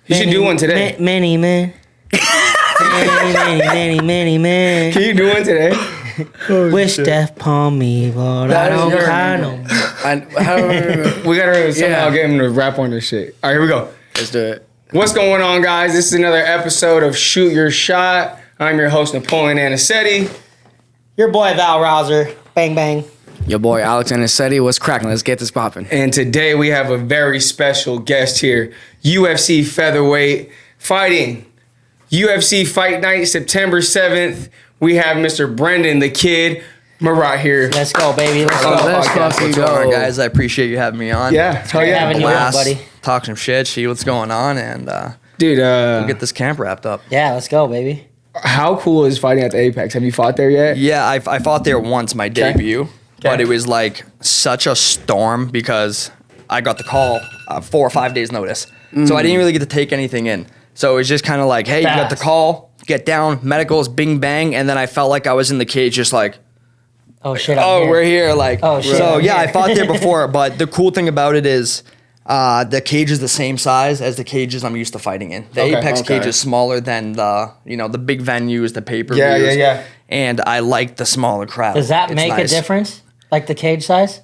You should do one today. Many man. many man. Can you do one today? Wish death upon me, but I don't cry no more. We gotta somehow get him to rap on this shit. All right, here we go. Let's do it. What's going on, guys? This is another episode of Shoot Your Shot. I'm your host, Napoleon Anicetti. Your boy Val Rouser. Bang bang. Your boy Alex Anicetti. What's cracking? Let's get this popping. And today we have a very special guest here. UFC featherweight fighting. UFC Fight Night, September 7th. We have Mr. Brendon the Kid Marotte here. Let's go, baby. Let's go. Let's fucking What's going on, go. guys? I appreciate you having me on. Yeah, hell yeah. having you on, Blast, buddy. talk some shit, see what's going on, and Dude, we'll get this camp wrapped up. Yeah, let's go, baby. how cool is fighting at the Apex? Have you fought there yet? Yeah, I fought there once, my debut, but it was like such a storm because I got the call 4 or 5 days notice. So I didn't really get to take anything in. So it was just kind of like, hey, you got the call, get down, medicals, bing, bang. And then I felt like I was in the cage just like, Oh shit! we're here. Like, Oh, shit, so I'm yeah, here. I fought there before, but the cool thing about it is the cage is the same size as the cages I'm used to fighting in. The Okay, Apex okay. cage is smaller than the big venues, the pay-per-views. Yeah. And I like the smaller crowd. Does that It's make nice. a difference? Like the cage size?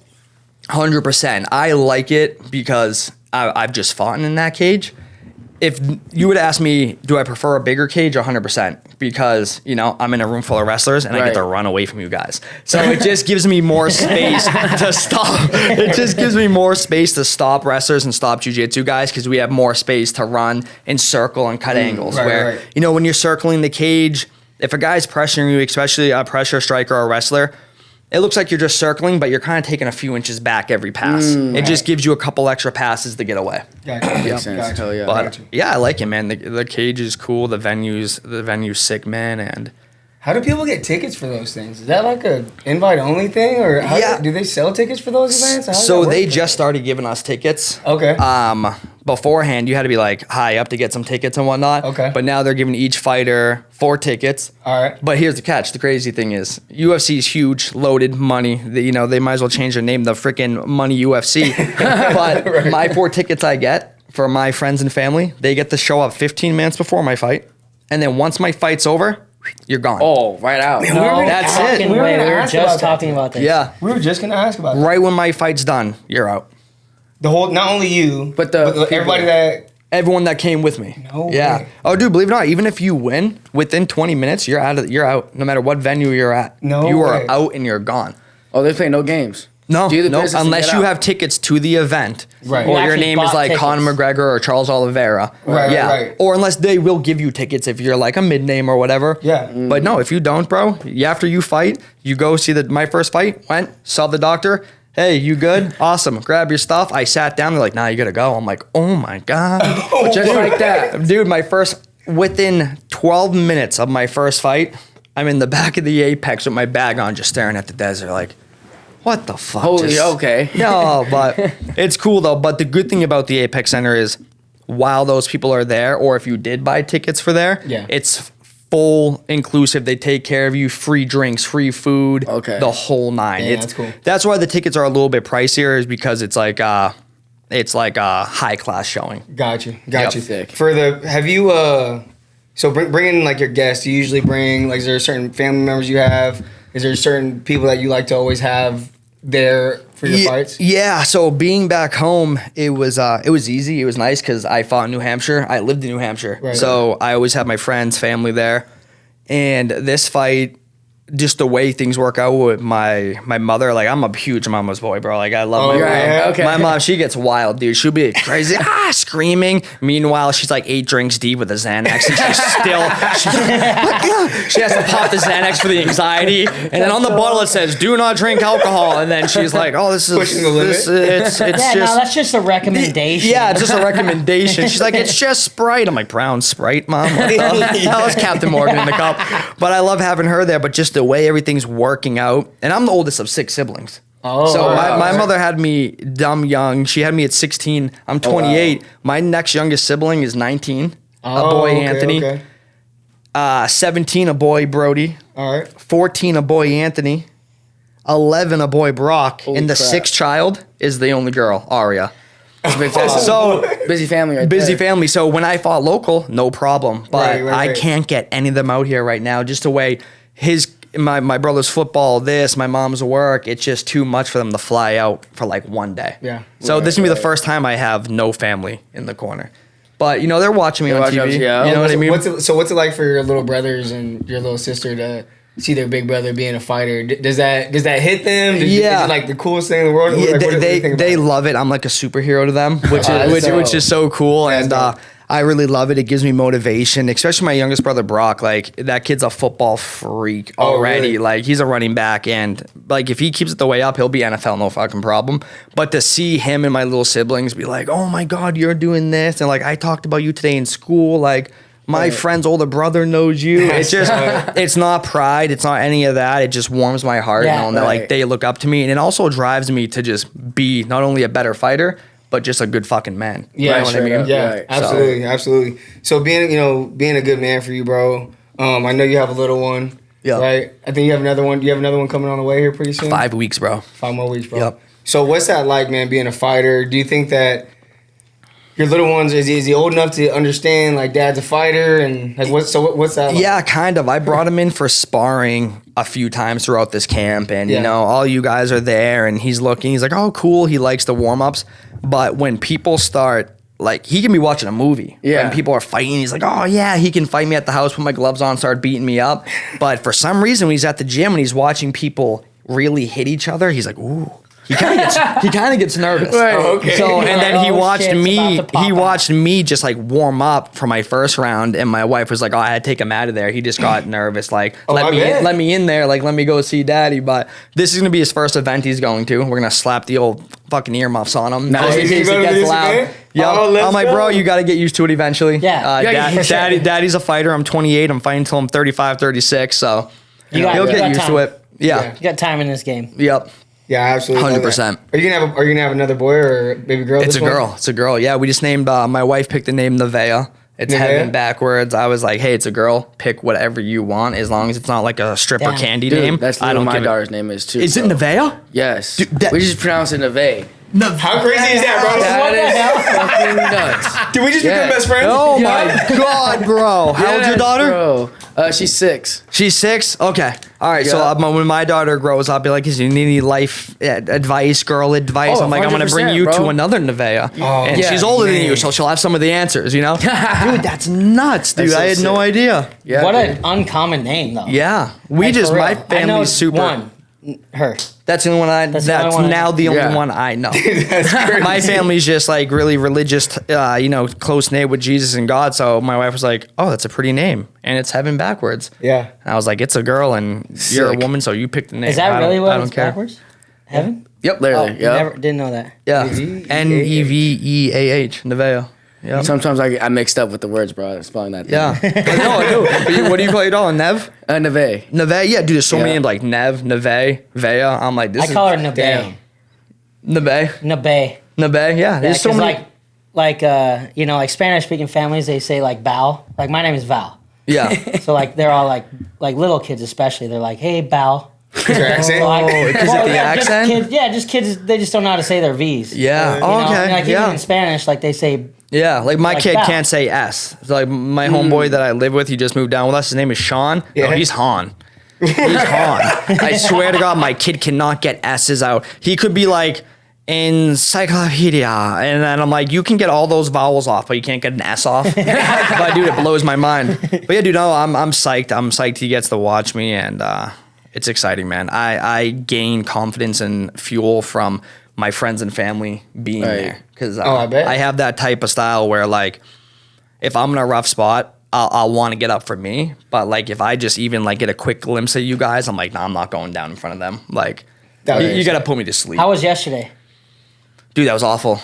100%. I like it because I've just fought in that cage. If you would ask me, do I prefer a bigger cage? 100%. Because, I'm in a room full of wrestlers and I get to run away from you guys. So it just gives me more space to stop. It just gives me more space to stop wrestlers and stop jiu-jitsu guys because we have more space to run and circle and cut angles. Right. When you're circling the cage, if a guy's pressuring you, especially a pressure striker or a wrestler, it looks like you're just circling, but you're kind of taking a few inches back every pass. It just gives you a couple extra passes to get away. Gotcha. Makes sense. Hell yeah. But yeah, I like it, man. The cage is cool. The venue's sick, man. And How do people get tickets for those things? Is that like a invite only thing, or do they sell tickets for those events? How does so that work? they just started giving us tickets. Okay. Beforehand, you had to be like high up to get some tickets and whatnot. Okay. But now they're giving each fighter 4 tickets. All right. But here's the catch. The crazy thing is UFC is huge, loaded money. They might as well change their name, the freaking Money UFC. But my 4 tickets I get for my friends and family, they get to show up 15 minutes before my fight. And then once my fight's over, you're gone. Oh, right out. No, That's it. fucking We were way. gonna We were ask just about that, talking too. about this. Yeah. We were just gonna ask about that. Right when my fight's done, you're out. The whole, not only you, But the people. everybody that. Everyone that came with me. No Yeah. way. Oh, dude, believe it or not, even if you win within 20 minutes, you're out. No matter what venue you're at. No You are way. out and you're gone. Oh, they play no games. No, Do the business and unless get you out. have tickets to the event, Right. or You your actually name is bought like tickets. Conor McGregor or Charles Oliveira. Right, yeah. right. Or unless they will give you tickets if you're like a mid name or whatever. Yeah. But no, if you don't, bro, after you fight, you go see my first fight. Went, saw the doctor. Hey, you good? Awesome. Grab your stuff. I sat down. They're like, nah, you gotta go. I'm like, oh my god. Just like that. Dude, within 12 minutes of my first fight, I'm in the back of the Apex with my bag on, just staring at the desert like, what the fuck? Holy, okay. No, but it's cool though. But the good thing about the Apex Center is while those people are there, or if you did buy tickets for there, it's full inclusive. They take care of you, free drinks, free food, the whole 9. Yeah, that's cool. That's why the tickets are a little bit pricier, is because it's like a high class showing. Got you. Sick. For have you so bringing like your guests, you usually bring like, is there certain family members you have? Is there certain people that you like to always have there for your fights? Yeah, so being back home, it was easy. It was nice because I fought in New Hampshire. I lived in New Hampshire. Right. So I always have my friends, family there. And this fight, just the way things work out with my mother, like I'm a huge mama's boy, bro. Like I love my mom. yeah, okay. My mom, she gets wild, dude. She'll be crazy, screaming. Meanwhile, she's like 8 drinks deep with a Xanax, and she has to pop the Xanax for the anxiety. And then on the bottle it says, "Do not drink alcohol." And then she's like, "Oh, this is Pushing the limit. it's Yeah, just." no, that's just a recommendation. Yeah, it's just a recommendation. She's like, it's just Sprite. I'm like, brown Sprite, Mom? What the hell is Captain Morgan in the cup? But I love having her there, but just the way everything's working out. And I'm the oldest of 6 siblings. Oh, So wow. my mother had me dumb young. She had me at 16. I'm 28. My next youngest sibling is 19. A boy, Anthony. 17, a boy, Brody. All right. 14, a boy, Anthony. 11, a boy, Brock. Holy and the crap. 6th child is the only girl, Aria. It's a big family. So busy family, right busy there. family. So when I fought local, no problem. But I can't get any of them out here right now. Just the way my brother's football, my mom's work. It's just too much for them to fly out for like one day. Yeah. So this is gonna be the first time I have no family in the corner. But they're watching me on watching TV. us, yeah. You know what I mean? What's it like for your little brothers and your little sister to see their big brother being a fighter? Does that hit them? Is it like the coolest thing in the world? Yeah, Like, what do you think about they it? love it. I'm like a superhero to them, which is so cool, That's and dope. I really love it. It gives me motivation, especially my youngest brother Brock. Like that kid's a football freak already. Really? Like he's a running back, and like if he keeps it the way up, he'll be NFL, no fucking problem. But to see him and my little siblings be like, "Oh my God, you're doing this," and like I talked about you today in school, like. My friend's older brother knows you. It's just, it's not pride. It's not any of that. It just warms my heart knowing that like they look up to me, and it also drives me to just be not only a better fighter, but just a good fucking man. Yeah, you know what I mean? Yeah, Right. absolutely. So being a good man for you, bro. I know you have a little one. Yeah. Right. I think you have another one. You have another one coming on the way here pretty soon. 5 weeks, bro. 5 more weeks, bro. Yep. So what's that like, man? Being a fighter. Do you think that your little ones is he old enough to understand like dad's a fighter and like what's that like? Yeah, kind of. I brought him in for sparring a few times throughout this camp, and all you guys are there, and he's looking. He's like, "Oh, cool." He likes the warm ups, but when people start. Like, he can be watching a movie. Yeah. When people are fighting, he's like, "Oh, yeah, he can fight me at the house, put my gloves on, start beating me up." But for some reason, when he's at the gym and he's watching people really hit each other, he's like, "Ooh." He kind of gets nervous. Right. Oh, okay. So, and then he Oh, watched shit's me, about to pop he out. watched me just like warm up for my first round, and my wife was like, "Oh, I had to take him out of there. He just got nervous. Like, let me in there. Like, let me go see daddy." But this is going to be his first event he's going to. We're going to slap the old fucking earmuffs on him. Nice. In You case go it to gets this loud. event? Yeah, Oh, let's I'm like, go. bro, you got to get used to it eventually. Yeah. for sure. Daddy's a fighter. I'm 28. I'm fighting until I'm 35, 36. So You got- he'll you get got used time. to it. Yeah. You got time in this game. Yep. Yeah, absolutely. 100%. Are you gonna have another boy or a baby girl? It's this a one? girl. It's a girl. Yeah, we just named. My wife picked the name Nevaeh. It's Nevaeh? heaven backwards. I was like, hey, it's a girl. Pick whatever you want, as long as it's not like a stripper Damn. candy Dude, name. that's I don't what my give daughter's name is too. Is it bro. Nevaeh? Yes. Dude, that- we just pronounce it Neve. How crazy is that, bro? That is fucking nuts. Did we just Yeah. become best friends? Oh my god, bro! How old's your Yes, daughter? Bro. She's 6. She's 6. Okay. All right. So Yeah. when my daughter grows up, I'll be like, "Is you need any life advice, girl advice?" Oh, I'm like, "I'm gonna bring 100%, you to bro. another Nevaeh, Oh, and yeah, she's older than man. you, so she'll have some of the answers." You know, dude, that's nuts, dude. That's so I had no sick. idea. Yeah. What dude. an uncommon name, though. Yeah, we Like, just for my real. I know family's super. One, her. That's the only one That's That's the only one I now know. the only Yeah. one I know. That's crazy. My family's just like really religious, close knit with Jesus and God. So my wife was like, "Oh, that's a pretty name, and it's heaven backwards." Yeah. And I was like, "It's a girl, and you're a Sick. woman, so you pick the name." Is that really I what don't it's care. backwards? Heaven? Yep, literally. Oh, Yep. never, didn't know that. Yeah, Nevaeh. Neveah, Nevaeh. Yeah, Sometimes I mixed up with the words, bro. Spelling that. yeah. No, I do. But what do you call your dog? Nev? Neve. Nevaeh? Yeah, dude. There's so many Yeah. names like Nev, Nevaeh, Vea. I'm like, this I is call her Nabe. damn. Nevaeh, Nabe. Nevaeh. Yeah, there's so many. like Spanish speaking families, they say like Val. Like my name is Val. Yeah. So like they're all like little kids especially. They're like, hey Val. Is your accent? So, like, because of the yeah, just accent? kids, just kids. They just don't know how to say their V's. Yeah. You Oh, know? okay. Like even Yeah. in Spanish, like they say. Yeah, like my Like kid that. can't say S. So like my homeboy that I live with, he just moved down with us. His name is Sean. Yeah. No, he's Han. He's Han. I swear to God, my kid cannot get S's out. He could be like encyclopedia, and then I'm like, you can get all those vowels off, but you can't get an S off. But dude, it blows my mind. But yeah, dude, no, I'm psyched. I'm psyched he gets to watch me, and it's exciting, man. I gain confidence and fuel from my friends and family being Right. there. Because I bet. I have that type of style where, like, if I'm in a rough spot, I'll want to get up for me. But, like, if I just even, like, get a quick glimpse of you guys, I'm like, nah, I'm not going down in front of them. Like, you got to put me to sleep. How was yesterday? Dude, that was awful.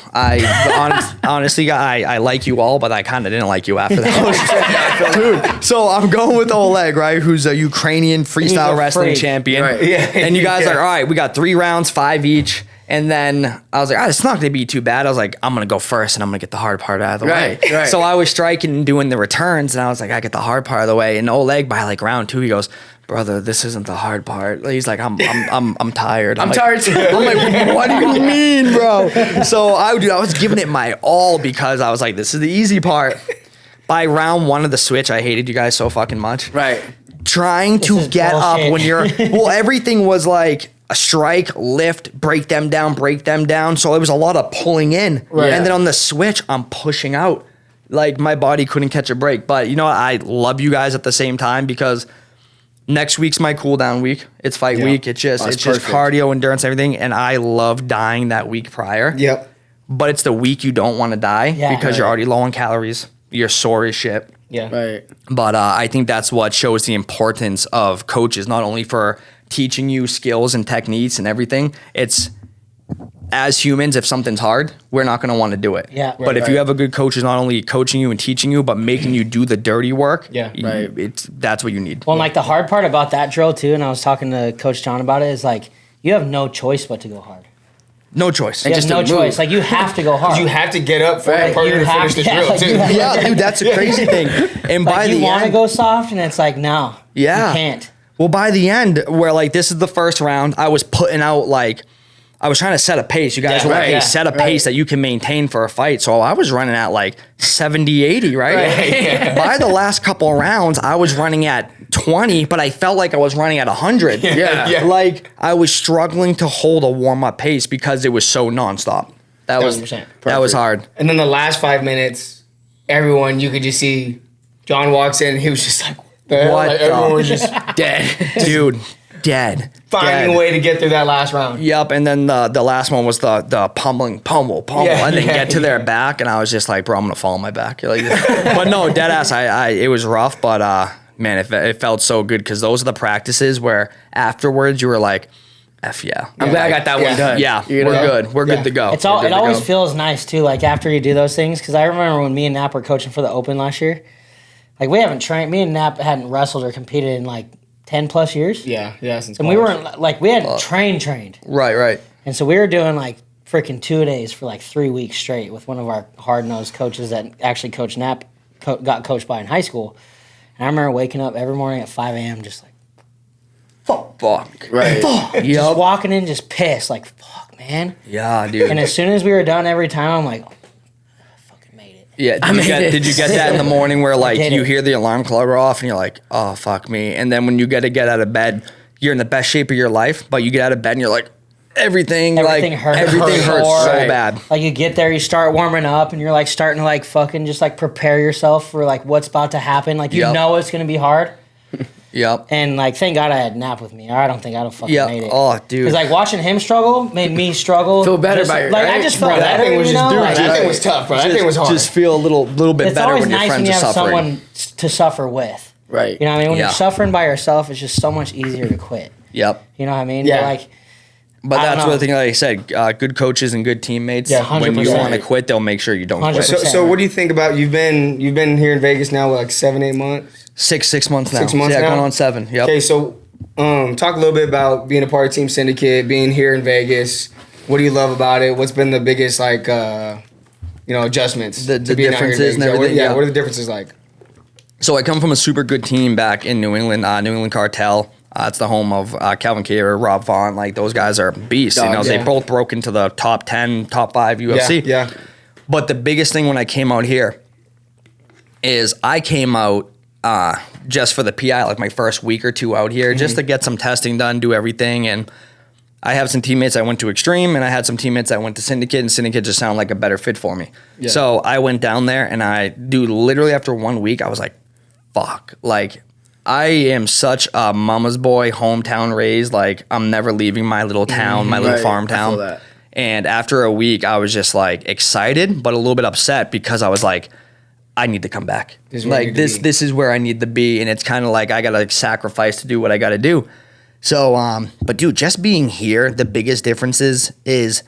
Honestly, I like you all, but I kind of didn't like you after that. Dude, so I'm going with Oleg, right, who's a Ukrainian freestyle a wrestling freak. champion. Right. Yeah. And you guys Yeah. are, all right, we got 3 rounds, 5 each. And then I was like, it's not going to be too bad. I was like, I'm going to go first, and I'm going to get the hard part out of the way. Right, right. So I was striking and doing the returns, and I was like, I get the hard part of the way. And Oleg, by like round 2, he goes, brother, this isn't the hard part. He's like, I'm tired. I'm like, tired too. I'm like, what do you mean, bro? So I was giving it my all because I was like, this is the easy part. By round 1 of the switch, I hated you guys so fucking much. Right. Trying to get up when you're, well, everything was like a strike, lift, break them down. So it was a lot of pulling in. Right. And then on the switch, I'm pushing out. Like my body couldn't catch a break. But you know what? I love you guys at the same time because next week's my cool down week. It's fight week. It's just cardio, endurance, everything. And I love dying that week prior. Yep. But it's the week you don't want to die because you're already low on calories. You're sore as shit. Yeah. Right. But I think that's what shows the importance of coaches, not only for teaching you skills and techniques and everything. It's as humans, if something's hard, we're not going to want to do it. Yeah. But if you have a good coach who's not only coaching you and teaching you, but making you do the dirty work, that's what you need. Well, like the hard part about that drill too, and I was talking to Coach John about it, is like you have no choice but to go hard. No choice. You have no choice. Like you have to go hard. You have to get up for the partner to finish the drill too. Yeah, dude, that's a crazy thing. And like by the end, you want to end, go soft, and it's like no, you can't. Well, by the end, where like this is the first round, I was putting out like I was trying to set a pace. You guys were like, hey, set a pace that you can maintain for a fight. So I was running at like 70, 80, right? By the last couple of rounds, I was running at 20, but I felt like I was running at 100. Yeah. Like I was struggling to hold a warm-up pace because it was so nonstop. That was hard. And then the last 5 minutes, everyone, you could just see John walks in and he was just like, what the hell? Like, everyone was just Dead. Dude, dead. finding a way to get through that last round. Yep, and then the last one was the pummel, and then get to their back, and I was just like, bro, I'm gonna fall on my back. Like, but no, dead ass. It was rough, but man, it felt so good because those are the practices where afterwards you were like, F yeah. I'm glad I got that one done. Yeah, You know? we're good. We're good to go. It always feels nice too, like after you do those things. Because I remember when me and Nap were coaching for the Open last year. Like we haven't trained. Me and Nap hadn't wrestled or competed in like 10 plus years. Yeah, since and we weren't like we hadn't trained. Right. And so we were doing like freaking 2 days for like 3 weeks straight with one of our hard nosed coaches that actually Coach Nap got coached by in high school. And I remember waking up every morning at 5 a.m. just like, Fuck. Right. fuck. Just walking in just pissed, like, fuck, man. Yeah, dude. And as soon as we were done every time, I'm like, I fucking made it. Yeah, did you get that in the morning where like did you it. hear the alarm clock go off and you're like, oh fuck me, and then when you get out of bed, you're in the best shape of your life, but you get out of bed and you're like, everything hurts so bad. Like you get there, you start warming up, and you're like starting to like fucking just like prepare yourself for like what's about to happen. Like you know it's gonna be hard. Yep. And like, thank God I had Nap with me, or I don't think I'd have fucking made it. Oh, dude. Because like watching him struggle made me struggle. Feel better just, about your like I just felt better. That thing was you just know? dude. Like, That thing was tough, bro. That thing was hard. Just feel a little bit it's better always when your nice when friends you are have suffering. someone to suffer with. Right. You know what I mean? When Yeah. you're suffering by yourself, it's just so much easier to quit. Yep. You know what I mean? Yeah. But I don't that's know. what the thing, like I said, good coaches and good teammates. Yeah, when you 100%. want to quit, they'll make sure you don't quit. 100%. So what do you think about you've been here in Vegas now like 7-8 months? 6 months now. 6 months yeah, now? going on 7. Yep. Okay, so talk a little bit about being a part of Team Syndicate, being here in Vegas. What do you love about it? What's been the biggest adjustments? The to being out here in differences and Vegas? everything, yeah. What are the differences like? So I come from a super good team back in New England, New England Cartel. It's the home of Calvin Keir, Rob Vaughn. Like those guys are beasts. Dogs, They both broke into the top 10, top 5 UFC. Yeah. But the biggest thing when I came out here is I came out just for the PI, like my first week or two out here, just to get some testing done, do everything. And I have some teammates I went to Extreme, and I had some teammates that went to Syndicate, and Syndicate just sounded like a better fit for me. Yeah. So I went down there, and literally after 1 week, I was like, fuck. Like, I am such a mama's boy, hometown raised. Like, I'm never leaving my little town, my little farm town. I feel that. And after a week, I was just like excited, but a little bit upset because I was like, I need to come back. This is where I need to be. And it's kind of like I got to sacrifice to do what I got to do. So, but dude, just being here, the biggest difference is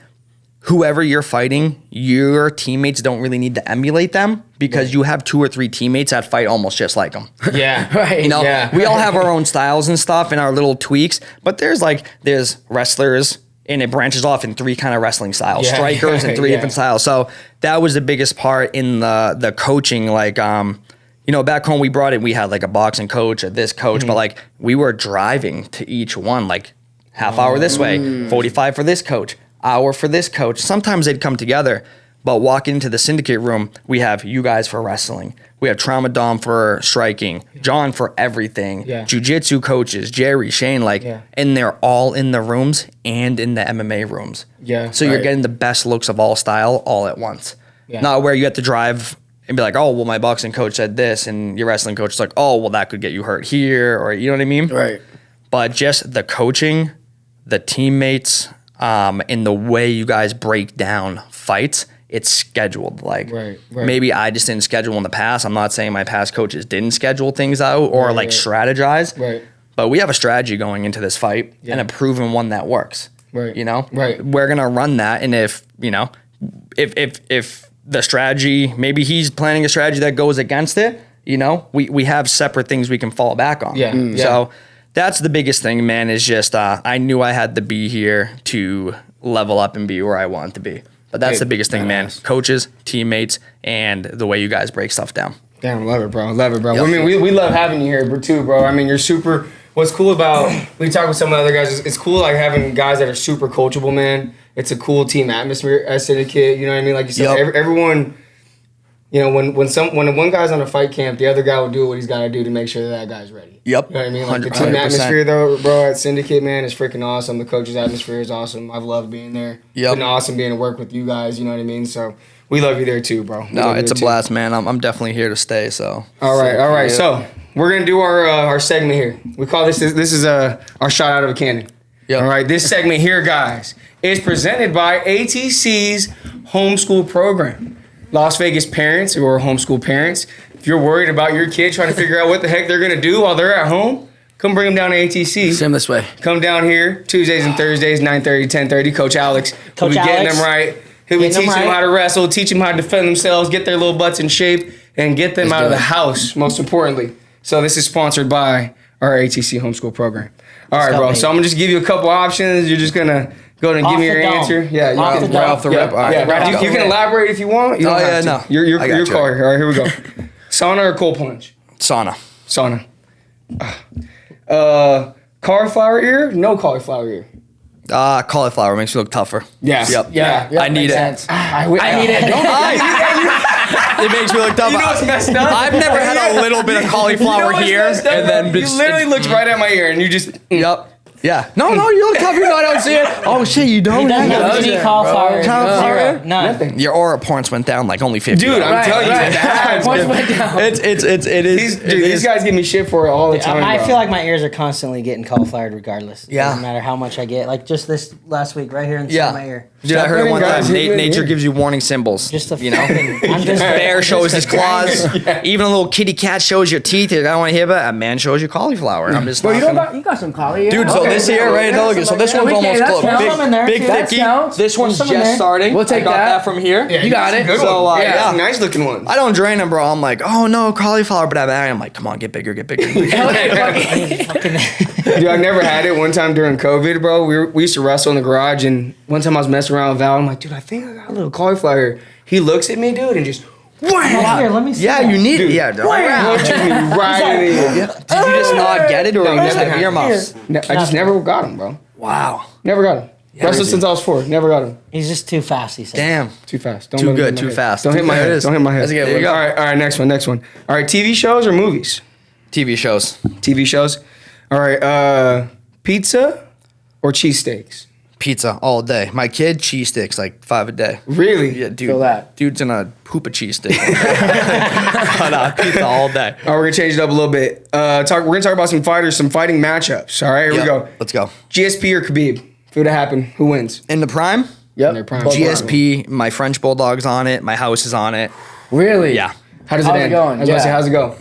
whoever you're fighting, your teammates don't really need to emulate them because you have 2 or 3 teammates that fight almost just like them. Yeah. Right. You know, Yeah. we all have our own styles and stuff and our little tweaks, but there's wrestlers and it branches off in 3 kind of wrestling styles, strikers and 3 different styles. So that was the biggest part in the coaching. Like, back home we had like a boxing coach, a this coach, but like we were driving to each one, like half hour this way, 45 for this coach, hour for this coach. Sometimes they'd come together, but walk into the syndicate room, we have you guys for wrestling. We have Trauma Dom for striking, John for everything, jiu-jitsu coaches, Jerry, Shane, and they're all in the rooms and in the MMA rooms. Yeah. So you're getting the best looks of all style all at once. Yeah. Not where you have to drive and be like, oh, well, my boxing coach said this, and your wrestling coach is like, oh, well, that could get you hurt here, or you know what I mean? Right. But just the coaching, the teammates, and the way you guys break down fights, it's scheduled. Like, maybe I just didn't schedule in the past. I'm not saying my past coaches didn't schedule things out or strategize. Right. But we have a strategy going into this fight and a proven one that works. Right. You know? Right. We're going to run that. And if the strategy, maybe he's planning a strategy that goes against it, we have separate things we can fall back on. Yeah. So that's the biggest thing, man, is just I knew I had to be here to level up and be where I want to be. But that's the biggest thing, man. Coaches, teammates, and the way you guys break stuff down. Damn, love it, bro. Love it, bro. Yep. I mean, we love having you here, too, bro. I mean, you're super. What's cool about, we talk with some of the other guys, it's cool, like, having guys that are super coachable, man. It's a cool team atmosphere at Syndicate, you know what I mean? Like you said, everyone, when one guy's on a fight camp, the other guy will do what he's got to do to make sure that guy's ready. Yep. You know what I mean? Like, the team atmosphere, though, bro, at Syndicate, man, is freaking awesome. The coach's atmosphere is awesome. I've loved being there. Yep. It's been awesome being to work with you guys, you know what I mean? So we love you there, too, bro. No, it's a blast, man. I'm definitely here to stay, so. All right. So we're going to do our segment here. We call this is our shot out of a cannon. Yep. All right, this segment here, guys, is presented by ATC's homeschool program. Las Vegas parents or homeschool parents, if you're worried about your kid trying to figure out what the heck they're going to do while they're at home, come bring them down to ATC. Same this way. Come down here Tuesdays and Thursdays, 9:30, 10:30. Coach Alex will be getting them right. He'll be teaching them how to wrestle, teach them how to defend themselves, get their little butts in shape, and get them out of the house, most importantly. So this is sponsored by our ATC homeschool program. All right, bro. So I'm going to just give you a couple options. You're just going to go and give me your answer. Yeah, you can right off the rip. You can elaborate if you want. You don't have to. No. Your call here. All right, here we go. Sauna or cold plunge? Sauna. Cauliflower ear? No cauliflower ear. Cauliflower makes you look tougher. Yeah. Yep. I need it. I need it. Don't It makes me look tough. You know what's messed up? I've never had a little bit of cauliflower here, and then you literally looked right at my ear, and you just. Yep. Yeah. No, you look tough. I don't see it. Oh shit, you don't. He doesn't have any cauliflower. Zero. None. Your aura points went down like only 50. Dude, I'm telling you, that points went down. It is. These guys give me shit for it all the time. I feel like my ears are constantly getting cauliflowered regardless. Yeah. No matter how much I get. Like just this last week, right here inside my ear. Dude, I heard it one time. Nature gives you warning symbols. Just I'm just bear shows his claws. Even a little kitty cat shows your teeth. I don't want to hear it. A man shows you cauliflower. I'm just. Well, you got some cauliflower. Dude, so this here, right? So this one's almost close. Big thicky. This one's just starting. We'll take that from here. Yeah, you got it. So yeah, nice looking one. I don't drain them, bro. I'm like, oh no, cauliflower, but I'm like, come on, get bigger. Dude, I never had it. One time during COVID, bro, we used to wrestle in the garage, and one time I was messing around with Val. I'm like, dude, I think I got a little cauliflower. He looks at me, dude, and just. Here, let me see. Yeah, you need it. Yeah, punches me right in the ear. Did you just not get it, or you just have earmuffs? I just never got him, bro. Wow. Never got him. Wrestled since I was 4. Never got him. He's just too fast, he said. Damn. Too fast. Too good, too fast. Don't hit my head. Don't hit my head. There you go. All right, next one. All right, TV shows or movies? TV shows. TV shows. All right, pizza or cheesesteaks? Pizza all day. My kid, cheese sticks, like 5 a day. Really? Yeah, dude. Feel that. Dude's gonna poop a cheese stick. But pizza all day. All right, we're gonna change it up a little bit. We're gonna talk about some fighters, some fighting matchups. All right, here we go. Let's go. GSP or Khabib? If it would happen, who wins? In the prime? Yep. In their prime. GSP, my French Bulldog's on it. My house is on it. Really? Yeah. How does it end? Going? How's it go?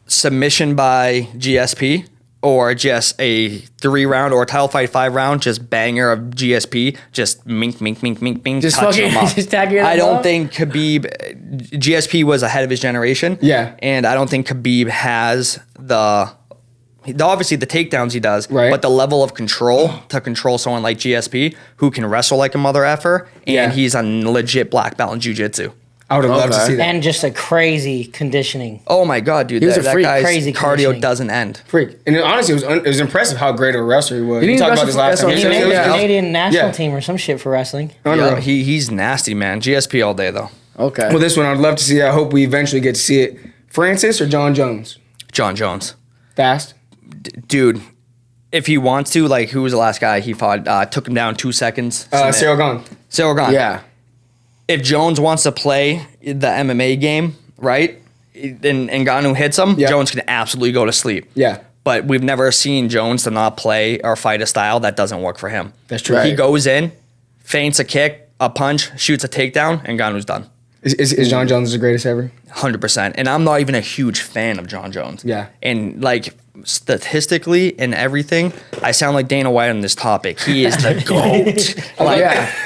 Submission by GSP or just a 3-round or a title fight 5-round, just banger of GSP, just mink, Just touch fucking him up. just tag your I don't up? think Khabib, GSP was ahead of his generation. Yeah. And I don't think Khabib has obviously the takedowns he does, right, but the level of control to control someone like GSP who can wrestle like a mother effer, and he's a legit black belt in jiu-jitsu. I would have loved to Okay. see that. And just a crazy conditioning. Oh my god, dude, He was that, a that freak. guy's Crazy cardio conditioning. doesn't end. Freak. And honestly, it was impressive how great of a wrestler he was. Didn't We he talked about wrestle this for- last that's time. what He I'm made saying, the yeah. Canadian national Yeah. team or some shit for wrestling. Unreal. Yeah, he's nasty, man. GSP all day though. Okay. Well, this one I'd love to see. I hope we eventually get to see it. Francis or John Jones? John Jones, Fast. dude. If he wants to, like, who was the last guy he fought? Took him down 2 seconds. Cyril Gone. Cyril Gane. yeah. If Jones wants to play the MMA game, right, and Ngannou hits him, Yeah. Jones can absolutely go to sleep. Yeah. But we've never seen Jones to not play or fight a style that doesn't work for him. That's true. He Right. goes in, feints a kick, a punch, shoots a takedown, and Ngannou's done. Is John Jones the greatest ever? 100%. And I'm not even a huge fan of John Jones. Yeah. And like statistically and everything, I sound like Dana White on this topic. He is the GOAT. Like,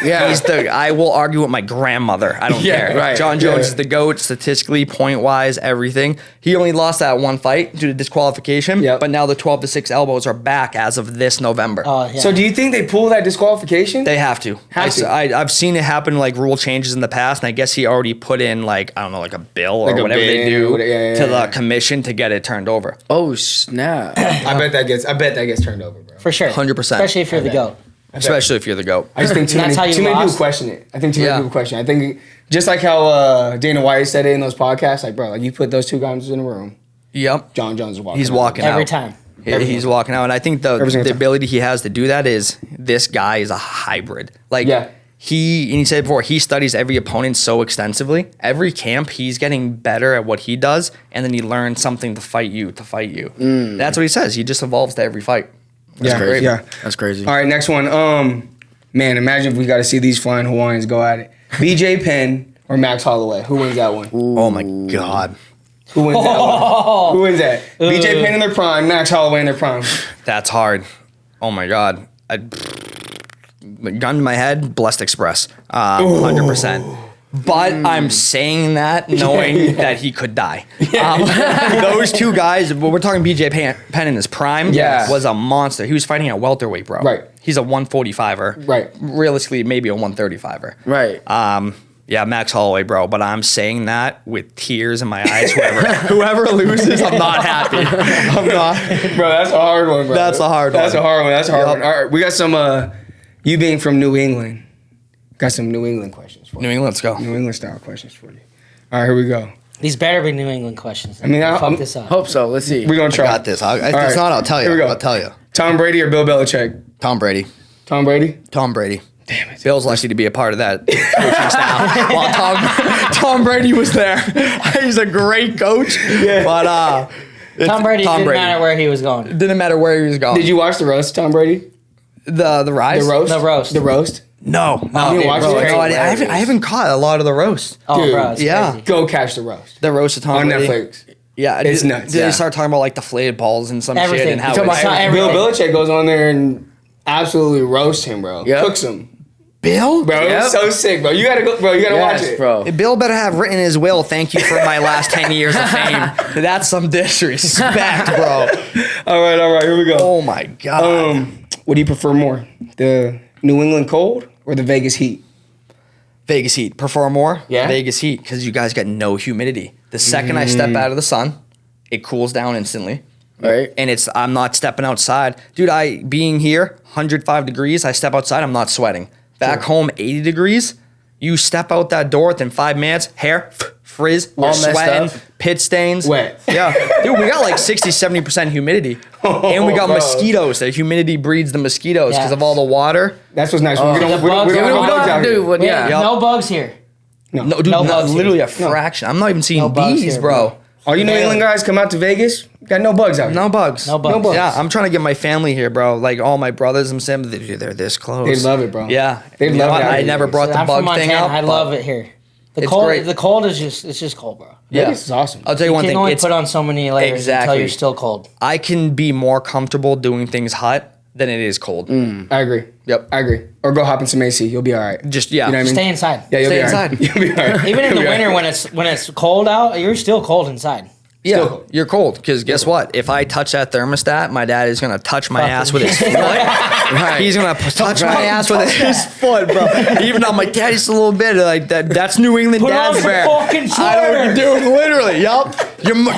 Yeah. He's I will argue with my grandmother. I don't Yeah, care. right. John Jones Yeah. is the GOAT statistically, point wise, everything. He only lost that one fight due to disqualification. Yep. But now the 12-6 elbows are back as of this November. Oh, yeah. So do you think they pull that disqualification? They have to. Have to. I've seen it happen, like rule changes in the past, and I guess he already put in like, I don't know, like a bill or Like a whatever they ban do or yeah, to yeah. the commission to get it turned over. Oh snap. I bet that gets turned over, bro. For sure. 100%. Especially if you're the GOAT. Especially if you're the GOAT. I just think too That's how many, you too many people lost. question it. I think too many Yeah. people question it. I think just like how Dana White said it in those podcasts, like, bro, like you put those two guys in a room, Yep. John Jones is walking. He's out. walking Every out. time. He's walking out. And I think Every single the time. ability he has to do that is this guy is a hybrid. Like, Yeah. and he said before, he studies every opponent so extensively. Every camp, he's getting better at what he does, and then he learns something to fight you. That's what he says. He just evolves to every fight. Yeah, crazy. yeah. That's crazy. All right, next one. Man, imagine if we got to see these flying Hawaiians go at it. BJ Penn or Max Holloway. Who wins that one? Oh my God. Who wins that one? Who wins that? BJ Penn in their prime, Max Holloway in their prime. That's hard. Oh my God. Gun to my head, Blessed Express. 100%. But I'm saying that knowing that he could die. Those two guys, well, we're talking BJ Penn in his prime, Yeah. was a monster. He was fighting at welterweight, bro. Right. He's a 145er. Right. Realistically, maybe a 135er. Right. Yeah, Max Holloway, bro. But I'm saying that with tears in my eyes. Whoever loses, I'm not happy. I'm not. Bro, that's a hard one, bro. That's a hard one. That's a hard one. That's a hard Yup. one. All right, we got some, you being from New England, got some New England questions for you. New England, let's go. New England style questions for you. All right, here we go. These better be New England questions. I mean, fuck this up. Hope so. Let's see. We're going to try. Got this. If All it's right. not, I'll tell Here we you. go. I'll tell you. Tom Brady or Bill Belichick? Tom Brady. Tom Brady? Tom Brady. Damn it. Bill's lucky to be a part of that coaching staff while Tom Brady was there. He's a great coach. Yeah. But Tom Brady Tom didn't Brady. matter where he was going. it didn't matter where he was going. Did you watch the roast, Tom Brady? the rise? The roast? The roast. The roast? No. You didn't watch bro, it? no, I haven't caught a lot of the roast. Oh, Dude, bro, it's yeah. crazy. Go catch the roast. The roast of Tom On Brady. Netflix. Yeah, It's did, nuts. Did Yeah. they start talking about like deflated balls and some shit Everything. and how You're talking it's- about Bill everything. Belichick goes on there and absolutely roasts him, bro. Yep. Cooks him. Bill? Bro, Yep. it's so sick, bro. You gotta go, bro. You gotta watch Yes, it. bro. Bill better have written in his will, thank you for my last 10 years of fame. That's some disrespect, bro. All right, here we go. Oh my God. What do you prefer more, the New England cold or the Vegas heat? Vegas heat. Prefer more? Yeah? Vegas heat, because you guys get no humidity. The second I step out of the sun, it cools down instantly. Right. And I'm not stepping outside. Dude, being here, 105 degrees, I step outside, I'm not sweating. Back home, 80 degrees, you step out that door within 5 minutes, hair, frizz, All you're messed sweating, up. pit stains. Wet. Yeah. Dude, we got like 60-70% humidity. And we got bro. mosquitoes. The humidity breeds the mosquitoes because Yeah. of all the water. That's what's nice. Oh. we don't, The we don't, bugs we don't, are- have We don't bugs have out to here. do what, yeah. Yep. No bugs here. No, dude, No not bugs literally here. a fraction. I'm not even seeing No bugs bees, here, bro. bro. All you New Barely. England guys come out to Vegas, got no bugs out here. No bugs. No bugs. No bugs. Yeah, I'm trying to get my family here, bro. Like all my brothers and sisters, they're this close. They love it, bro. Yeah, They You love know it what? out I here. never brought the I'm from bug thing Montana. up. I but love it here. The It's cold. great. The cold is just cold, bro. Yeah, Vegas is awesome. I'll tell you You one can thing. only It's, put on so many layers Exactly. until you're still cold. I can be more comfortable doing things hot than it is cold. I agree. Yep. I agree. Or go hop in some AC. You'll be all right. Just yeah. You know what I mean? Stay inside. Yeah, you'll Stay be all right. inside. You'll be all right. Even in You'll the be all winter right. when it's cold out, you're still cold inside. Yeah, Still- you're cold. Because guess what? If I touch that thermostat, my dad is gonna touch my ass with his foot. He's gonna touch my ass with his foot, bro. Even though I'm like, Daddy, just a little bit. Like that's New England Put on dad's some bear. fucking I sweater. know, dude. Literally, yup.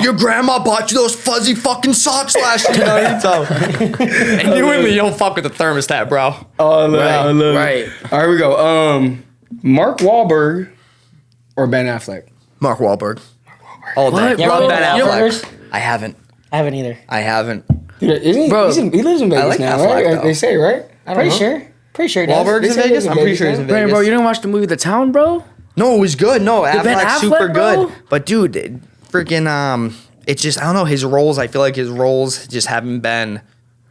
Your grandma bought you those fuzzy fucking socks last year. So, in New England, you don't fuck with the thermostat, bro. Oh, I love it. I love it. Right. All right, here we go. Mark Wahlberg or Ben Affleck? Mark Wahlberg. All day. What, You ever bro? been to Ben You Affleck. Burgers? I haven't. I haven't either. I haven't. Dude, isn't he? Bro, He lives in Vegas like now, Affleck, right? though. They say, right? I don't Pretty know. sure. Pretty sure he does. Wahlberg's in They say Vegas? he's in I'm pretty Vegas sure he's in now. Vegas. Brandon, bro, you didn't watch the movie The Town, bro? No, it was good. No, Ben Affleck's super Affleck, bro? good. But dude, freaking it's just I don't know his roles. I feel like his roles just haven't been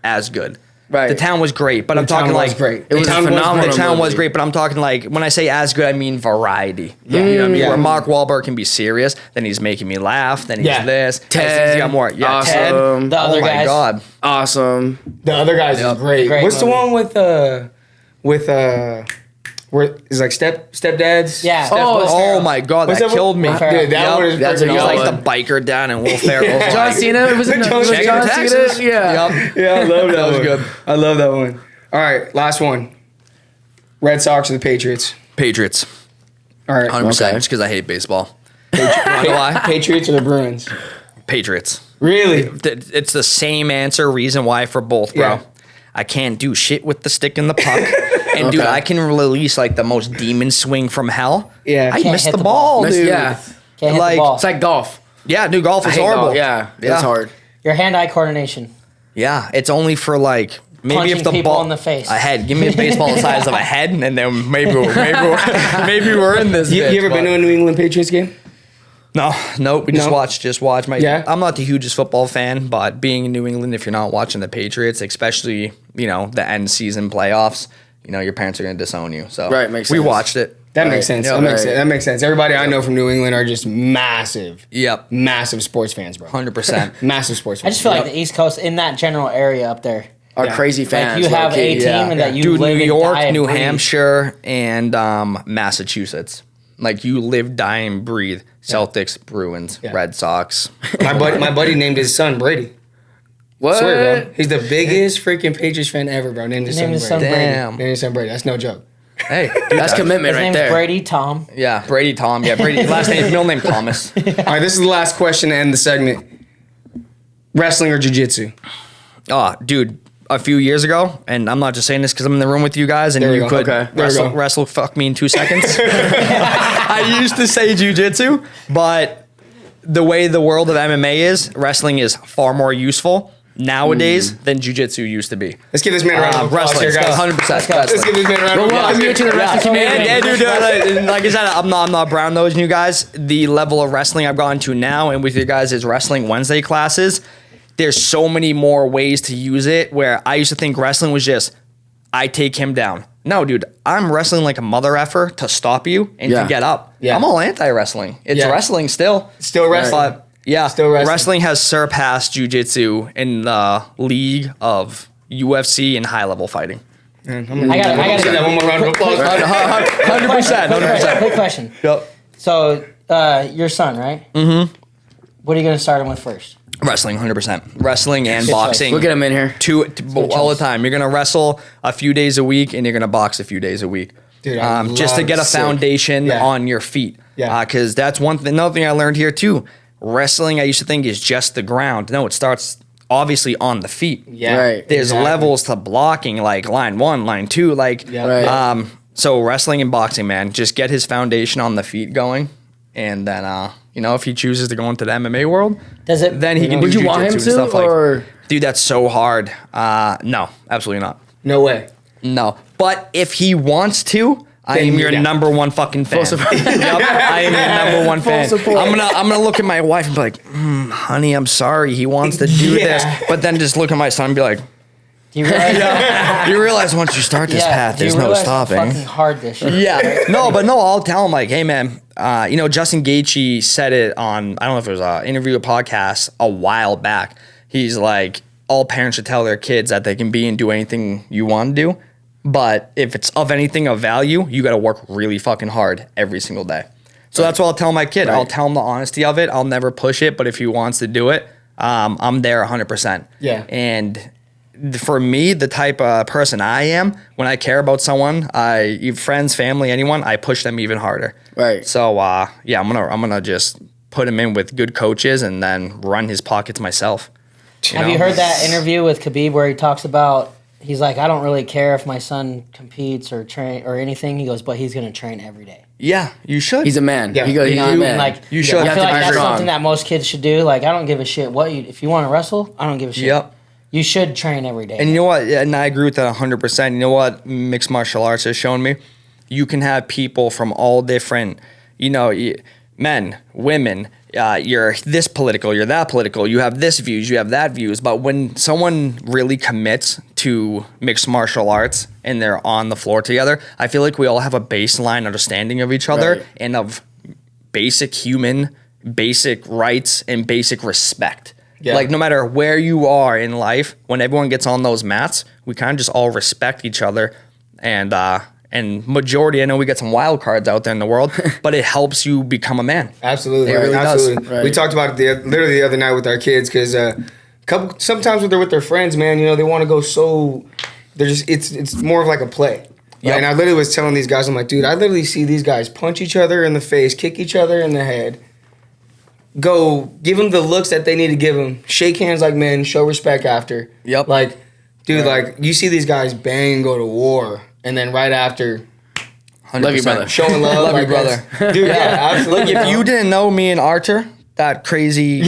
as good. Right. The Town was great, but I'm Town talking was like great. It was The a Town phenomenal The Town was movie. great, but I'm talking like when I say as good, I mean variety. You know what I mean? Yeah. Where Mark Wahlberg can be serious, then he's making me laugh, then he's Yeah. this. Ted, He's got more. Yeah, awesome. Ted. The other Oh my guys. god. Awesome. The other guys is great. Great What's movie. the one with where it's like stepdads? Yeah. Oh my god, What's that one? killed me. Dude, that Yep. one is That's freaking an He's awesome. like awesome. the biker down and Will Ferrell's John like, Cena? Was it John was Cena, John Texas? Cena? Yeah. Yep. Yeah, I love that, That was one. good. I love that one. All right, last one. Red Sox or the Patriots? Patriots. All right. 100%. Okay. Just because I hate baseball. You wanna know why? Patriots or the Bruins? Patriots. Really? It's the same answer, reason why for both, bro. Yeah. I can't do shit with the stick and the puck. And dude, I can release like the most demon swing from hell. Yeah. I Can't missed hit the the ball, ball. dude. Yeah. Can't hit like- the ball. It's like golf. Yeah, dude, golf I is hate horrible. golf. Yeah. It's hard. Your hand-eye coordination. Yeah, it's only for like maybe Punching if the people ball in the face. a head. Give me a baseball the size of a head, and then maybe we're in this. You bitch, ever been but- to a New England Patriots game? No, nope. We just No? watch. Yeah? I'm not the hugest football fan, but being in New England, if you're not watching the Patriots, especially the end season playoffs, your parents are gonna disown you. So Right, makes we sense. watched it. That Right. makes sense. Yeah, That makes right. sense. That makes sense. Everybody I know from New England are just massive, Yep, massive sports fans, bro. 100%. Massive sports I fans. just feel like the East Coast, in that general area up there, Our Yeah. crazy fans. like you have low-key. a team Yeah. and that you Dude, live New and York, die and New breathe. Hampshire, and Massachusetts. Like you live, die, and breathe. Celtics, Bruins, Yeah. Red Sox. my buddy named his son Brady. What? Swear, bro. He's the biggest freaking Patriots fan ever, bro. Named his son Named his son Brady. Brady. Damn. Named his son Brady. That's no joke. Hey, That's commitment His right name's there. Brady Tom. yeah, Brady Tom. Yeah, Brady. Last name, middle name Thomas. All right, this is the last question to end the segment. Wrestling or jiu-jitsu? Oh, dude, a few years ago, and I'm not just saying this because I'm in the room with you guys, and There we you go. could Okay. There we go. wrestle fuck me in 2 seconds. I used to say jujitsu, but the way the world of MMA is, wrestling is far more useful nowadays than jujitsu used to be. Let's give this man a round of applause Wrestling, here, guys. 100%. Let's give this man a round of applause. welcome you to the wrestling community. Yeah, dude, like I said, I'm not brown nosing you guys. The level of wrestling I've gone to now, and with you guys' Wrestling Wednesday classes, there's so many more ways to use it. Where I used to think wrestling was just, I take him down. No, dude, I'm wrestling like a mother effer to stop you and Yeah. to get up. Yeah. I'm all anti-wrestling. It's Yeah. wrestling still. Still wrestling. But yeah, Still wrestling. wrestling has surpassed jiu-jitsu in the league of UFC and high-level fighting. I got Let's give that one more round of applause. 100%. Quick question. Yep. So, your son, right? Mm-hmm. What are you going to start him with first? Wrestling, 100%. Wrestling and Good choice. boxing. We'll get him in here. All the time. You're gonna wrestle a few days a week, and you're gonna box a few days a week. Dude, I just to love get a sick. foundation Yeah. on your feet. Yeah. Because that's another thing I learned here too. Wrestling, I used to think, is just the ground. No, it starts obviously on the feet. Yeah. Right. There's exactly. levels to blocking, like line 1, line 2, like. Yeah. Right. So wrestling and boxing, man, just get his foundation on the feet going, and then if he chooses to go into the MMA world, Does it? then he can do Would you want him jiu-jitsu to, and stuff like. or Dude, that's so hard. No, absolutely not. No way. No. But if he wants to, I Then am your yeah. number one fucking fan. support. Yep, I am your number one fan. support. I'm gonna look at my wife and be like, honey, I'm sorry, he wants to do Yeah. this. But then just look at my son and be like, Do you realize, you realize once you start this path, do you there's no realize how stopping. fucking hard this shit is? Yeah. No, I'll tell him like, hey man, Justin Gaethje said it on, I don't know if it was an interview or podcast a while back. He's like, all parents should tell their kids that they can be and do anything you want to do. But if it's of anything of value, you got to work really fucking hard every single day. So that's what I'll tell my kid. I'll tell him the honesty of it. I'll never push it, but if he wants to do it, I'm there 100%. Yeah. And for me, the type of person I am, when I care about someone, friends, family, anyone, I push them even harder. Right. So yeah, I'm gonna just put him in with good coaches and then run his pockets myself. Have you heard that interview with Khabib where he talks about, he's like, I don't really care if my son competes or train or anything. He goes, but he's going to train every day. Yeah, you should. He's a man. Yeah. He goes, You he's know what a I mean? man. Like, You should. I You have feel to like be that's strong. something that most kids should do. Like, I don't give a shit if you want to wrestle, I don't give a shit. Yep. You should train every day. And you know what? And I agree with that 100%. You know what mixed martial arts has shown me? You can have people from all different, men, women, you're this political, you're that political, you have this views, you have that views. But when someone really commits to mixed martial arts and they're on the floor together, I feel like we all have a baseline understanding of each other Right. and of basic rights and basic respect. Yeah. Like no matter where you are in life, when everyone gets on those mats, we kind of just all respect each other. And majority, I know we got some wild cards out there in the world, but it helps you become a man. Absolutely, It really does. absolutely. Right. We talked about it literally the other night with our kids because sometimes when they're with their friends, man, they want to go so. They're just it's more of like a play. Yep. And I literally was telling these guys, I'm like, dude, I literally see these guys punch each other in the face, kick each other in the head, go give them the looks that they need to give them, shake hands like men, show respect after. Yep. Like, dude, like you see these guys bang, go to war, and then right after. 100%. Love you, brother. Showing love, Love you, like brother. that's- dude. Yeah, absolutely. If you didn't know me and Archer, that crazy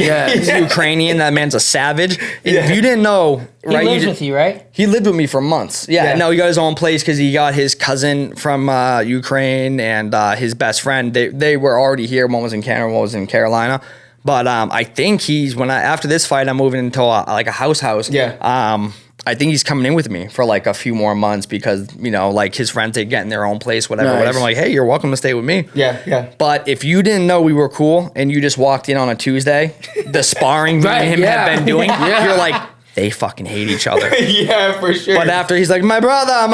Ukrainian, that man's a savage. If you didn't know, he right? lives with you, right? He lived with me for months. Yeah, Yeah. no, he got his own place because he got his cousin from Ukraine and his best friend. They were already here. One was in Canada, one was in Carolina. But I think after this fight, I'm moving into a house. Yeah. I think he's coming in with me for like a few more months because, like his friends, they get in their own place, whatever. Nice. I'm like, hey, you're welcome to stay with me. Yeah. But if you didn't know we were cool and you just walked in on a Tuesday, the sparring me and him have been doing, you're like, they fucking hate each other. Yeah, for sure. But after he's like, my brother, and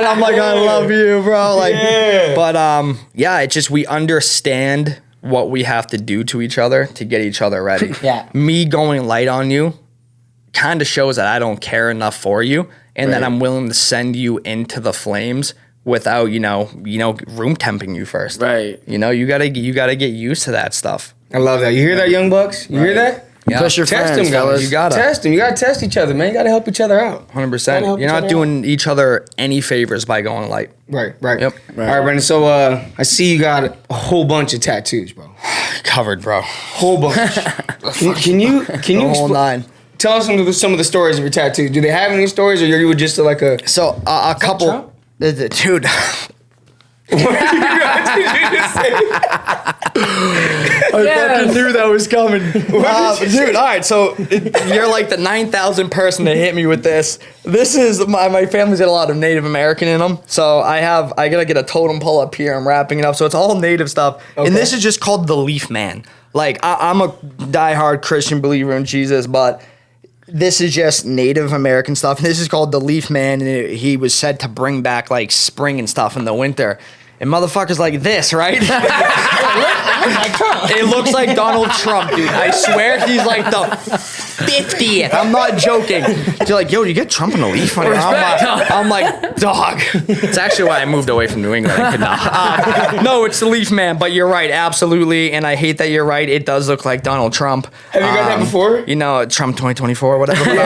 I'm like, I love you, bro. Like, Yeah. but it's just we understand what we have to do to each other to get each other ready. Yeah. Me going light on you kind of shows that I don't care enough for you and that Right. I'm willing to send you into the flames without, room temping you first. Right. You gotta get used to that stuff. I love that. You hear that, young bucks? You hear that? Yeah. Push your Test friends, them, guys. fellas. You gotta. Test them. You gotta test each other, man. You gotta help each other out. 100%. help You're each not other doing each other any favors by going light. Right. Yep. All right, Brendon. So I see you got a whole bunch of tattoos, bro. Covered, bro. Whole bunch. can you The whole nine. tell us some of the stories of your tattoos? Do they have any stories, or you were just like a? So a couple, Trump? dude. What did you just say? I fucking knew that was coming. Dude, all right, so you're like the 9,000th person to hit me with this. This is, my family's got a lot of Native American in them, so I gotta get a totem pole up here, I'm wrapping it up, so it's all Native stuff. Okay. And this is just called the Leaf Man. Like, I'm a diehard Christian believer in Jesus, but this is just Native American stuff. This is called the Leaf Man, and he was said to bring back like spring and stuff in the winter. And motherfuckers like this, right? It looks like Donald Trump, dude. I swear he's like the 50th. I'm not joking. You're like, yo, do you get Trump in a leaf? I'm like, dog. It's actually why I moved away from New England. I could not. No, it's the Leaf Man, but you're right, absolutely. And I hate that you're right. It does look like Donald Trump. Have you got that before? Trump 2024 or whatever. But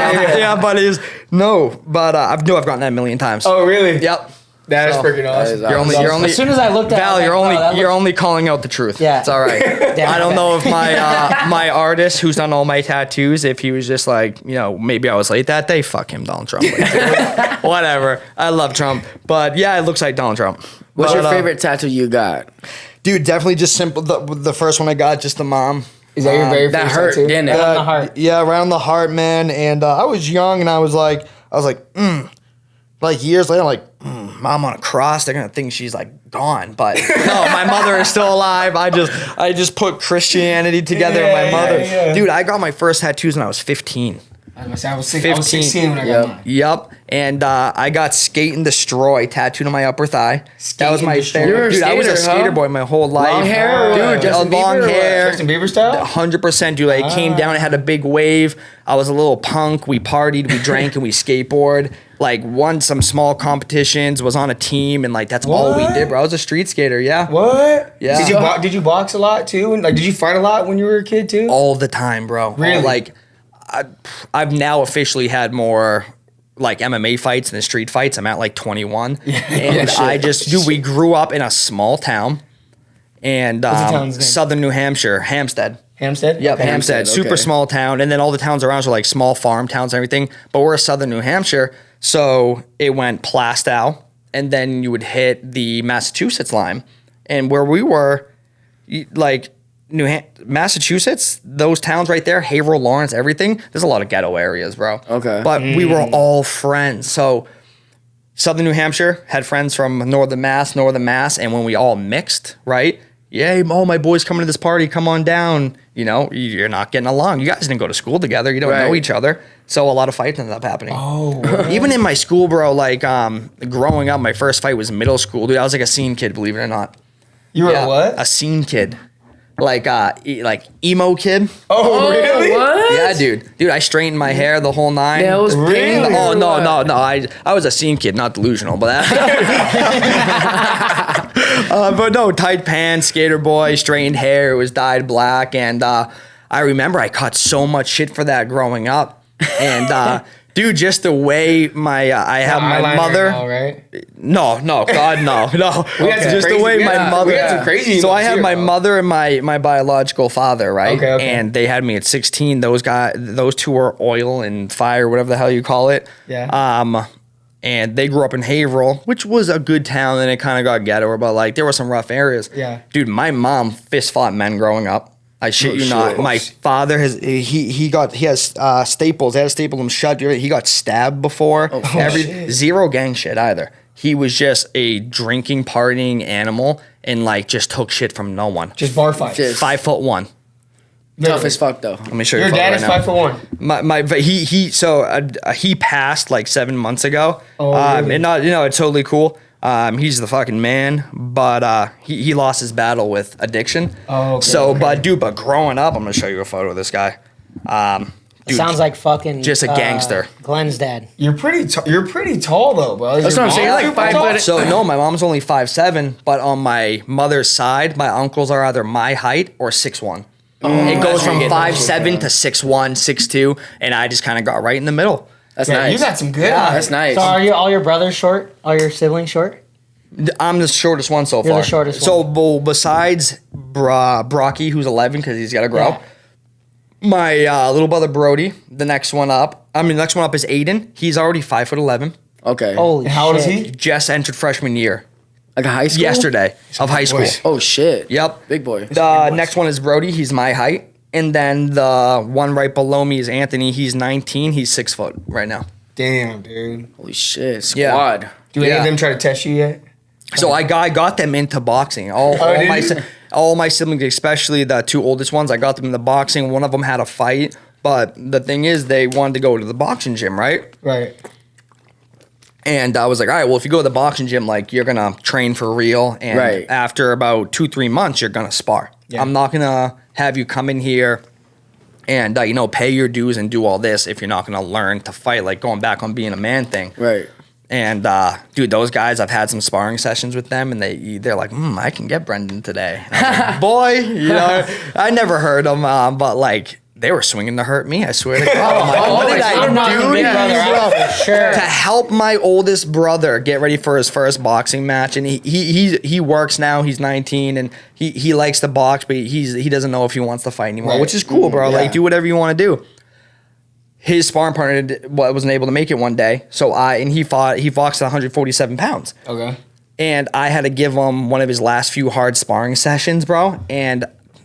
I've gotten that a million times. Oh, really? Yep. That is So, freaking awesome. that is You're only As soon as I looked at Val, it, you're I'm like, only you're only calling out the truth. Yeah. It's all right. Damn, I don't my know if my artist who's done all my tattoos, if he was just like, maybe I was late that day. Fuck him, Donald Trump. Whatever. I love Trump, but yeah, it looks like Donald Trump. What's But, your favorite tattoo you got? dude? Definitely just simple. The first one I got, just the mom. Is that your very That first hurt, tattoo? didn't it? Around the heart. Yeah, around the heart, man. And I was young, and I was like, like years later, I'm like, mom on a cross, they're gonna think she's like gone. But no, my mother is still alive. I just put Christianity together with my mother. yeah. Dude, I got my first tattoos when I was 15. I was 16 when I got mine. Yep. And I got Skate and Destroy tattooed on my upper thigh. That was and my Destroy. favorite. You were a Dude, I was a skater, skater huh? boy my whole life. Long hair or Dude, what? Justin long Bieber or what? hair. Justin Bieber style? 100%, dude. Like, it came down, it had a big wave. I was a little punk. We partied, we drank, and we skateboard. Like, won some small competitions, was on a team, and like, that's all we What? did, bro. I was a street skater, yeah. What? Yeah. Did you box a lot too? And like, did you fight a lot when you were a kid too? All the time, bro. Really? Like, I've now officially had more like MMA fights than street fights. I'm at like 21. And we grew up in a small town and What's the town's name? southern New Hampshire, Hampstead. Hampstead? Yep, Okay. Hampstead. Super okay. small town. And then all the towns around are like small farm towns and everything. But we're southern New Hampshire. So it went Plastow. And then you would hit the Massachusetts line. And where we were, like Massachusetts, those towns right there, Haverhill, Lawrence, everything, there's a lot of ghetto areas, bro. Okay. But we were all friends. So southern New Hampshire had friends from northern Mass, and when we all mixed, right? Yeah, oh, my boy's coming to this party, come on down. You know, you're not getting along. You guys didn't go to school together. You don't know Right. each other. So a lot of fights ended up happening. Oh, Even in my school, bro, like growing up, my first fight was middle school. Dude, I was like a scene kid, believe it or not. you were Yeah, a what? A scene kid. Like emo kid. Oh, really? What? Yeah, dude, I straightened my hair the whole nine. Yeah, it was Really? pink Oh or no, what? no. I was a scene kid, not delusional, but but no, tight pants, skater boy, straightened hair. It was dyed black, and I remember I caught so much shit for that growing up, and. Dude, just the way I have my Eyeliner mother. and all, right? No, God, no. We had some Just the crazy- way my yeah, mother. we had some crazy So I emos have here, my bro. mother and my biological father, right? Okay. And they had me at 16. Those two were oil and fire, whatever the hell you call it. Yeah. And they grew up in Haverhill, which was a good town, and it kind of got ghetto, but like there were some rough areas. Yeah. Dude, my mom fist fought men growing up. I shit you not. shit. My father he has staples. They had to staple him shut. He got stabbed before. shit. Zero gang shit either. He was just a drinking, partying animal, and like just took shit from no one. Just bar fights. Shit. 5'1". Tough as fuck though. Let me show you. Your a photo dad right is now. 5'1". But he passed like 7 months ago. Oh, really? And not, it's totally cool. He's the fucking man, but he lost his battle with addiction. Oh, okay, So, okay. but growing up, I'm gonna show you a photo of this guy. Dude, Sounds like fucking just a gangster. Glenn's dad. You're pretty tall though, bro. Is That's your what I'm saying, mom like super 5 tall? foot- So no, my mom's only 5'7", but on my mother's side, my uncles are either my height or 6'1". It goes from 5'7" to 6'1", 6'2", and I just kind of got right in the middle. That's Yeah, nice. you got some good. That's nice. So are all your brothers short? All your siblings short? I'm the shortest one so You're far. the shortest So one. well, besides Brocky, who's 11 because he's got to grow. Yeah. My little brother Brody, the next one up. The next one up is Aiden. He's already 5'11". Okay. Holy And how old is shit. he? Just entered freshman year Like a high school? yesterday of high school. boy. Oh shit. Yep. Big boy. The next one is Brody. He's my height. And then the one right below me is Anthony. He's 19. He's 6 foot right now. Damn, dude. Holy shit. Yeah. Squad. Do any Yeah. of them try to test you yet? So I got them into boxing. All my siblings, especially the two oldest ones, I got them into boxing. One of them had a fight, but the thing is, they wanted to go to the boxing gym, right? Right. And I was like, all right, well, if you go to the boxing gym, like you're gonna train for real, and Right. after about 2-3 months, you're gonna spar. Yeah. I'm not gonna have you come in here and pay your dues and do all this if you're not gonna learn to fight, like going back on being a man thing. Right. And dude, those guys, I've had some sparring sessions with them, and they're like, I can get Brendon today. And I was like, boy, I never heard them, but like they were swinging to hurt me. I swear to God. I'm like, what did I'm I knocking do? Big Brother out for sure. To help my oldest brother get ready for his first boxing match, and he works now. He's 19, and he likes to box, but he doesn't know if he wants to fight anymore, Right. which is cool, bro. Yeah. Like, do whatever you want to do. His sparring partner wasn't able to make it one day, so he boxed at 147 pounds, Okay. and I had to give him one of his last few hard sparring sessions, bro, and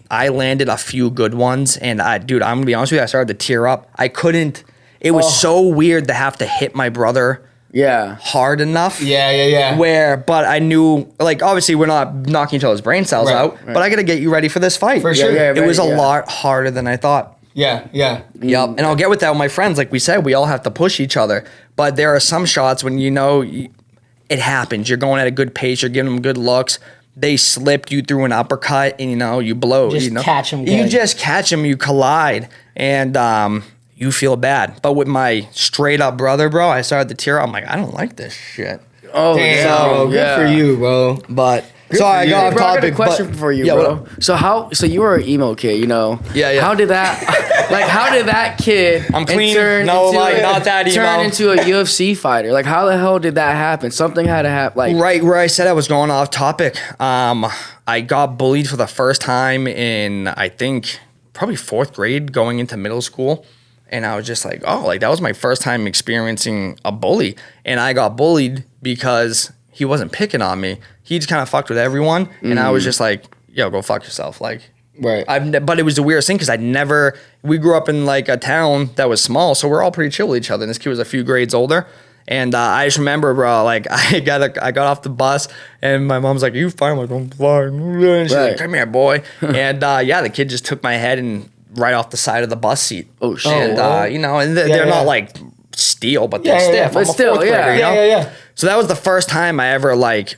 I landed a few good ones, and I'm gonna be honest with you, I started to tear up. I couldn't. It was so weird to have to hit my brother Yeah. hard enough. Yeah. But I knew, like, obviously we're not knocking each other's brain cells Right, out, but I got to get you ready for this fight. For sure. Yeah, It was a yeah. lot harder than I thought. Yeah, yeah. Yep. And I'll get with that with my friends. Like we said, we all have to push each other. But there are some shots when it happens. You're going at a good pace. You're giving them good looks. They slipped you through an uppercut, and you blow. Just catch them. You just catch them. You collide, and you feel bad. But with my straight up brother, bro, I started to tear up. I'm like, I don't like this shit. Oh, Damn, so, bro. Good for you, bro. But sorry, I got off Bro, I got a topic. question but, for you, yeah, bro. what- So you were an emo kid, Yeah. How did that, how did that kid I'm clean. turn No, into like, not that emo. turn into a UFC fighter? Like, how the hell did that happen? Something had to happen. Like, Right where I said I was going off topic. I got bullied for the first time in, I think, probably 4th grade going into middle school. And I was just like, oh, like that was my first time experiencing a bully. And I got bullied because he wasn't picking on me. He just kind of fucked with everyone. And I was just like, yo, go fuck yourself. Like, Right. but it was the weirdest thing because we grew up in like a town that was small. So we're all pretty chill with each other. And this kid was a few grades older. And I just remember, bro, like I got off the bus and my mom's like, you fine? Like, I'm fine. And she's like, come here, boy. And the kid just took my head and right off the side of the bus seat. Oh, shit. And, and they're not like steel, but they're Yeah, yeah, stiff. but I'm a still, 4th yeah. grader, you know? Yeah. So that was the first time I ever like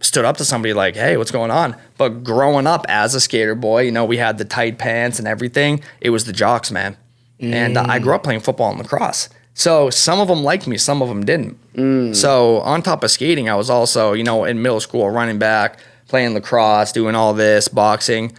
stood up to somebody like, hey, what's going on? But growing up as a skater boy, we had the tight pants and everything. It was the jocks, man. And I grew up playing football and lacrosse. So some of them liked me, some of them didn't. So on top of skating, I was also, in middle school, running back, playing lacrosse, doing all this, boxing.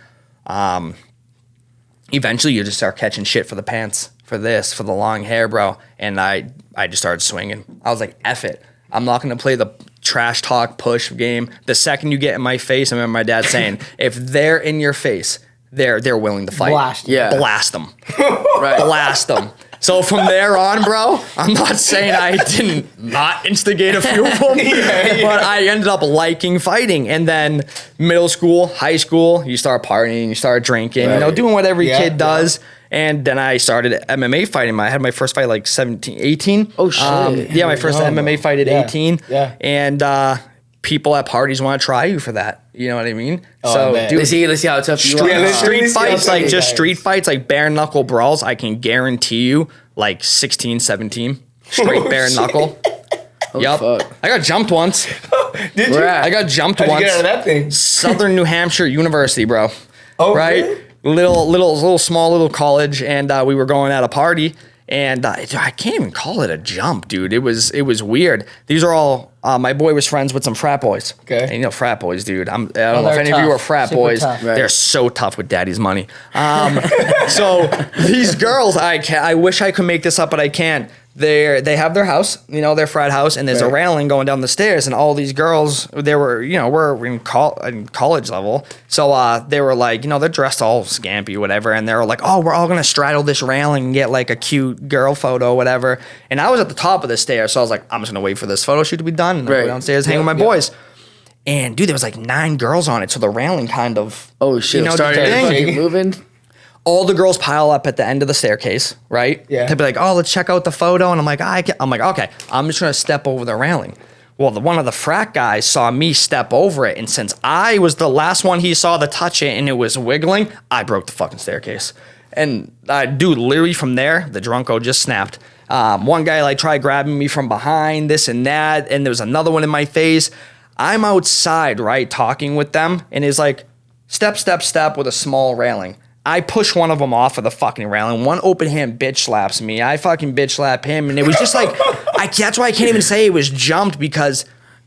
Eventually you just start catching shit for the pants, for this, for the long hair, bro. And I just started swinging. I was like, F it. I'm not going to play the trash talk push game. The second you get in my face, I remember my dad saying, if they're in your face, they're willing to fight. Blast 'em. Yeah. Blast them. right. Blast them. So from there on, bro, I'm not saying I didn't not instigate a few of them, but I ended up liking fighting. And then middle school, high school, you start partying, you start drinking, doing what every kid does. And then I started MMA fighting. I had my first fight like 17, 18. Oh, shit. My first MMA fight at 18. Yeah. And people at parties want to try you for that. You know what I mean? Oh, man. Let's see how tough you Street, are. let's street see how fights, tough like you just guys. street fights, like bare knuckle brawls, I can guarantee you like 16, 17. Straight bare knuckle. Yup. fuck. I got jumped once. Did you? Where at? I got jumped How'd you once. get out of that thing? Southern New Hampshire University, bro. Oh, Right? really? Little small college, and we were going at a party. And I can't even call it a jump, dude. It was weird. These are all my boy was friends with some frat boys. Okay. And frat boys, dude. I don't know if they're any of you tough. are frat Super boys. tough. Right. They're so tough with daddy's money. So these girls, I wish I could make this up, but I can't. They have their house, their frat house, and there's a Right. railing going down the stairs, and all these girls, they were, we're in college level, so they were like, they're dressed all scampy, whatever, and they were like, oh, we're all gonna straddle this railing and get like a cute girl photo, whatever. And I was at the top of the stairs, so I was like, I'm just gonna wait for this photo shoot to be done, and I Right. go downstairs, hang with my boys. And dude, there was like 9 girls on it, so the railing kind of, Oh, shit. did Started the thing. fucking moving. All the girls pile up at the end of the staircase, right? Yeah. They'd be like, "Oh, let's check out the photo," and I'm like, okay, I'm just gonna step over the railing. Well, one of the frat guys saw me step over it, and since I was the last one he saw to touch it, and it was wiggling, I broke the fucking staircase. And dude, literally from there, the drunko just snapped. One guy like tried grabbing me from behind, this and that, and there was another one in my face. I'm outside, right, talking with them, and it's like, step with a small railing. I push one of them off of the fucking railing. One open hand bitch slaps me. I fucking bitch slap him, and it was just like, that's why I can't even say it was jumped because,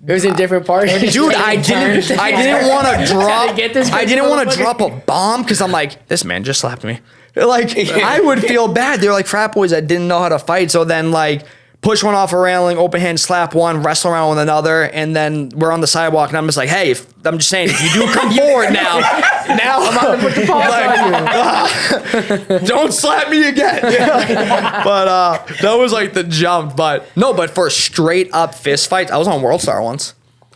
It was in different parts. dude, I didn't want to drop. Get this I didn't want to motherfucker. drop a bomb because I'm like, this man just slapped me. Like, I would feel bad. They're like frat boys that didn't know how to fight. So then like, push one off a railing, open hand, slap one, wrestle around with another, and then we're on the sidewalk, and I'm just like, hey, I'm just saying, if you do come forward now I'm about to put the paws on you. Don't slap me again. But that was like the jump. But for straight up fist fights, I was on World Star once.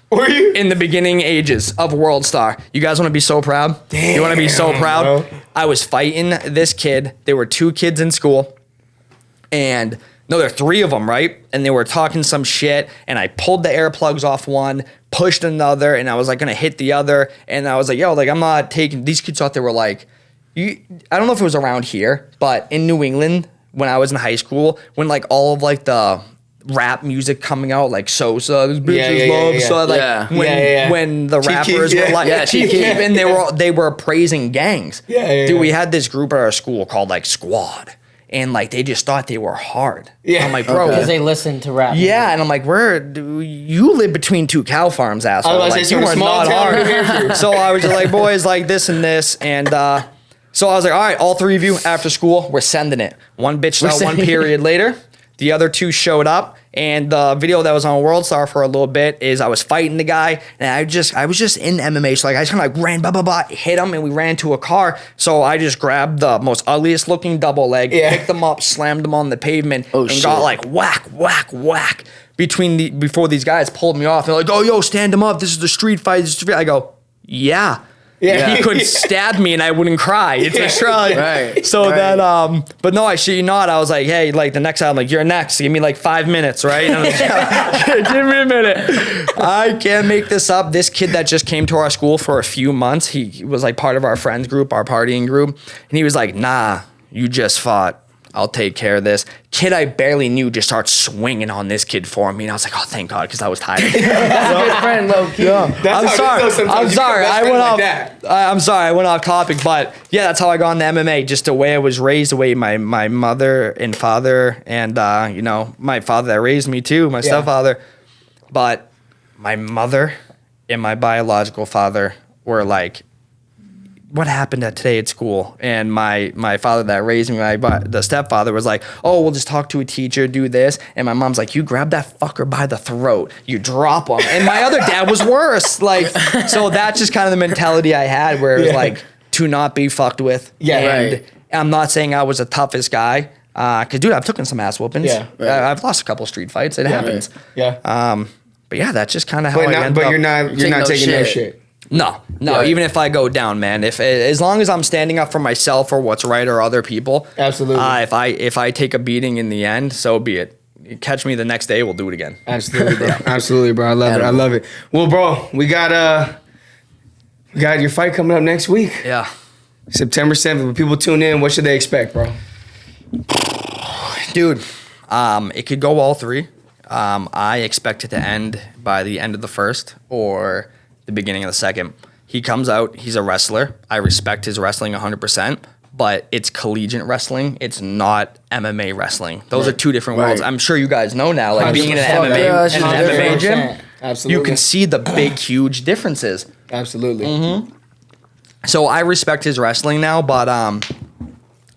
Were you? In the beginning ages of World Star. You guys want to be so proud? You want to be so proud? Bro. I was fighting this kid. There were 2 kids in school, and no, there are 3 of them, right? And they were talking some shit, and I pulled the air plugs off one, pushed another, and I was like gonna hit the other, and I was like, yo, like I'm not taking. These kids out there were like, I don't know if it was around here, but in New England when I was in high school, when like all of like the rap music coming out, like Sosa, this bitches love. So like when the rappers were like Chief Keef, and they were praising gangs. Dude, we had this group at our school called like Squad. And like they just thought they were hard. I'm like, bro, because they listened to rap. And I'm like, you live between two cow farms, asshole. Like you are not hard. So I was just like, boys, like this and this, and so I was like, all right, all three of you after school, we're sending it. One bitched out one period later. The other two showed up, and the video that was on World Star for a little bit is I was fighting the guy, and I was just in MMA, so like I just kind of like ran, hit him, and we ran to a car. So I just grabbed the most ugliest looking double leg, picked them up, slammed them on the pavement, and got like whack before these guys pulled me off. They're like, oh, yo, stand him up. This is the street fight. I go, yeah. He could stab me and I wouldn't cry. It's Australia. Right. So then, but no, I shit you not. I was like, hey, like the next time, like you're next. Give me like 5 minutes, right? And I was like, give me a minute. I can't make this up. This kid that just came to our school for a few months, he was like part of our friends group, our partying group. And he was like, nah, you just fought. I'll take care of this. Kid I barely knew just starts swinging on this kid for me. And I was like, oh, thank God, because I was tired. That's a good friend, low key. I'm sorry. I went off topic. But yeah, that's how I got into MMA. Just the way I was raised, the way my mother and father and, my father that raised me too, my stepfather. But my mother and my biological father were like, what happened today at school? And my father that raised me, the stepfather was like, oh, we'll just talk to a teacher, do this. And my mom's like, you grab that fucker by the throat, you drop him. And my other dad was worse. Like, so that's just kind of the mentality I had where it was like to not be fucked with. I'm not saying I was the toughest guy. Cause dude, I've taken some ass whoopings. I've lost a couple street fights. It happens. But yeah, that's just kind of how I ended up. But you're not taking no shit. No. Even if I go down, man. As long as I'm standing up for myself or what's right or other people. Absolutely. If I take a beating in the end, so be it. You catch me the next day, we'll do it again. Absolutely, bro. Absolutely, bro. I love it. Well, bro, we got your fight coming up next week. Yeah. September 7th. When people tune in, what should they expect, bro? Dude, it could go all three. I expect it to end by the end of the first or the beginning of the second. He comes out, he's a wrestler. I respect his wrestling 100%, but it's collegiate wrestling. It's not MMA wrestling. Those are two different worlds. I'm sure you guys know now, like being in an MMA gym, absolutely, you can see the big, huge differences. Absolutely. So I respect his wrestling now, but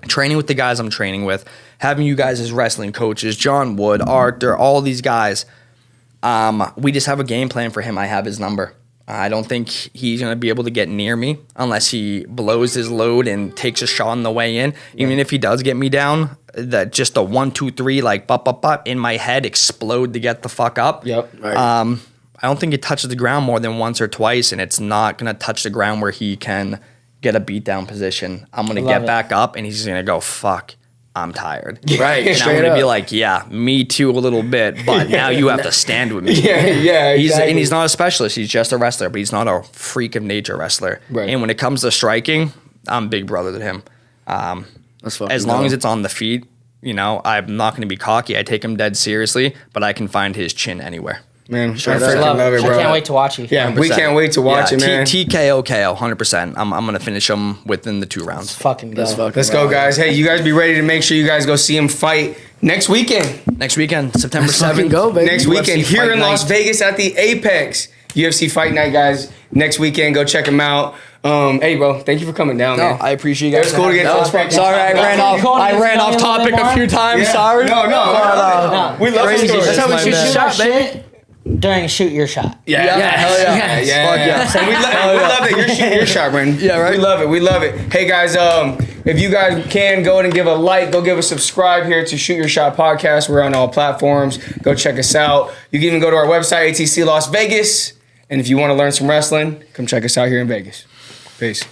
training with the guys I'm training with, having you guys as wrestling coaches, John Wood, Arthur, all these guys, we just have a game plan for him. I have his number. I don't think he's going to be able to get near me unless he blows his load and takes a shot on the way in. Even if he does get me down, that just a 1, 2, 3, like, bop, in my head, explode to get the fuck up. I don't think it touches the ground more than once or twice, and it's not going to touch the ground where he can get a beatdown position. I'm going to get back up, and he's just going to go, fuck. I'm tired. Right. And I'm going to be like, yeah, me too a little bit, but now you have to stand with me. Exactly. And he's not a specialist. He's just a wrestler, but he's not a freak of nature wrestler. Right. And when it comes to striking, I'm big brother to him. As long as it's on the feet, I'm not going to be cocky. I take him dead seriously, but I can find his chin anywhere. Man, I freaking love it, bro. I can't wait to watch you. Yeah, 100%. We can't wait to watch it, man. TKO, KO, 100%. I'm going to finish him within the 2 rounds. Fucking go. Let's go, guys. Hey, you guys be ready to make sure you guys go see him fight next weekend. September 7th. Go, baby. Next weekend here in Las Vegas at the Apex. UFC Fight Night, guys. Next weekend, go check him out. Hey, bro, thank you for coming down, man. I appreciate you guys. It was cool to get those facts. Sorry, I ran off topic a few times. Yeah. Sorry. No. We love the stories. That's how we shoot your shot, baby. During shoot your shot. Yeah. So we love that you're shooting your shot, Brendon. Yeah, right. We love it. Hey guys, if you guys can go ahead and give a like, go give a subscribe here to Shoot Your Shot Podcast. We're on all platforms. Go check us out. You can even go to our website, ATC Las Vegas. And if you want to learn some wrestling, come check us out here in Vegas. Peace.